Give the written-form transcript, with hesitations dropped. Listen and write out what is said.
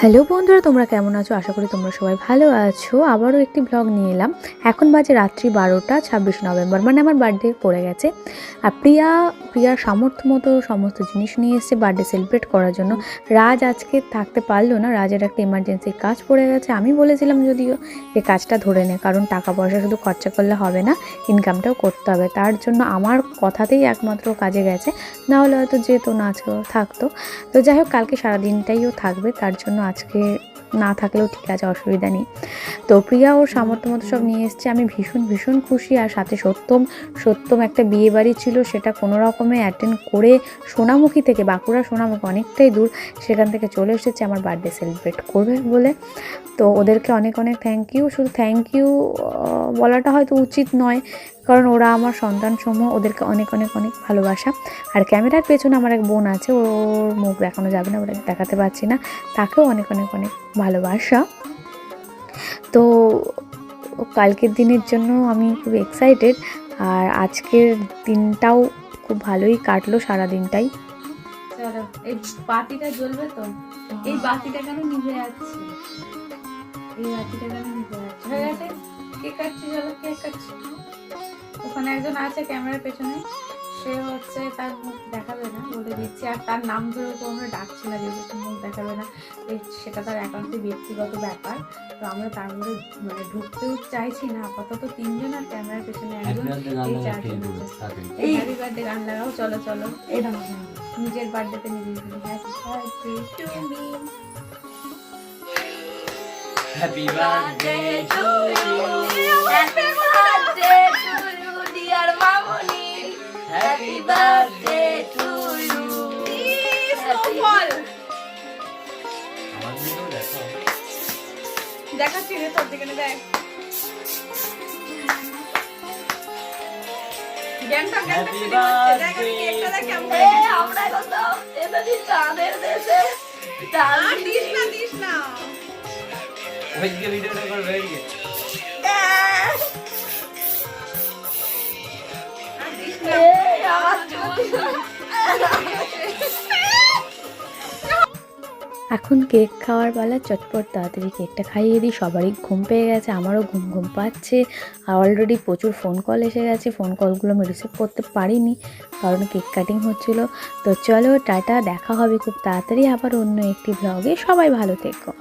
Hello বন্ধুরা, তোমরা কেমন আছো? আশা করি তোমরা সবাই ভালো আছো। আবারও একটি ব্লগ নিয়ে এলাম। এখন বাজে রাত্রি 12টা, 26 নভেম্বর, মানে আমার বার্থডে পড়ে গেছে। আর প্রিয়ার সামর্থ্য মতো সমস্ত জিনিস নিয়ে এসেছে বার্থডে সেলিব্রেট করার জন্য। রাজ আজকে থাকতে পারলো না, রাজের একটা ইমার্জেন্সি কাজ পড়ে গেছে। আমি বলেছিলাম যদিও এই কাজটা ধরে নে, কারণ টাকা পয়সা শুধু খরচা করলে হবে না, ইনকামটাও করতে হবে। তার জন্য আমার কথাতেই একমাত্র কাজে গেছে, না হলে হয়তো যেত না, আজকে থাকতো। তো যাই হোক, কালকে সারাদিনটাইও থাকবে, তার জন্য আজকে না থাকলেও ঠিক আছে, অসুবিধা নেই। তো প্রিয়া ওর সামর্থ্য মতো সব নিয়ে এসছে। আমি ভীষণ ভীষণ খুশি। আর সাথে সত্যম একটা বিয়ে বাড়ি ছিল, সেটা কোনো রকমে অ্যাটেন্ড করে সোনামুখী থেকে, বাঁকুড়া সোনামুখী অনেকটাই দূর, সেখান থেকে চলে এসেছে আমার বার্থডে সেলিব্রেট করবে বলে। তো ওদেরকে অনেক অনেক থ্যাংক ইউ। শুধু থ্যাংক ইউ বলাটা হয়তো উচিত নয়, কারণ ওরা আমার সন্তানসমূহ, ওদেরকে অনেক অনেক অনেক ভালোবাসা। আর ক্যামেরার পেছনে আমার এক বোন আছে, ওর মুখ দেখানো যাবে না বলে দেখাতে পারছি না, তাকেও অনেক অনেক অনেক ভালোবাসা। তো কালকের দিনের জন্য আমি খুব এক্সাইটেড। আর আজকের দিনটাও খুব ভালোই কাটলো, সারা দিনটাই। চলো, এই বাতিটা জ্বলবে তো? এই বাতিটা কেন নিভে যাচ্ছে? এই বাতিটা কেন নিভে যাচ্ছে? হয়ে গেছে, কেক কাটছি। চলো, কেক কাটছি। ওখানে একজন আছে ক্যামেরার পেছনে, সে হচ্ছে তার মুখ দেখাবে না বলে দিচ্ছি। আর তার নাম ধরে তো আমরা ডাকছি না, যেহেতু মুখ দেখাবে না, সেটা তার একান্তই ব্যক্তিগত ব্যাপার। তো আমরা তার মধ্যে মানে ঢুকতেও চাইছি না। আপাতত তিনজন, আর ক্যামেরার পেছনে একজন, এই চারজন আছে। এই হ্যাপি বার্থডে গান লাগাও। চলো চলো, এই নিজের বার্থডেতে নিজে happy birthday to me, Happy birthday to you. Happy birthday to you, dear Mamoni. Happy birthday to you. আমার ভিডিও দেখো। দেখাচ্ছি রে, তোর দিকে দেখ। Happy birthday আমরা কত এটা দিন চাঁদের দেশে দিস না ওইদিকে ভিডিওটা করবে ওইদিকে। এখন কেক খাওয়ার বেলা, চটপট তাড়াতাড়ি কেকটা খাইয়ে দিই। সবারই ঘুম পেয়ে গেছে, আমারও ঘুম ঘুম পাচ্ছে। আর অলরেডি প্রচুর ফোন কল এসে গেছে। ফোন কলগুলো আমি রিসিভ করতে পারিনি, কারণ কেক কাটিং হচ্ছিলো। তো চলো টাটা, দেখা হবে খুব তাড়াতাড়ি আবার অন্য একটি ব্লগে। সবাই ভালো থেকো।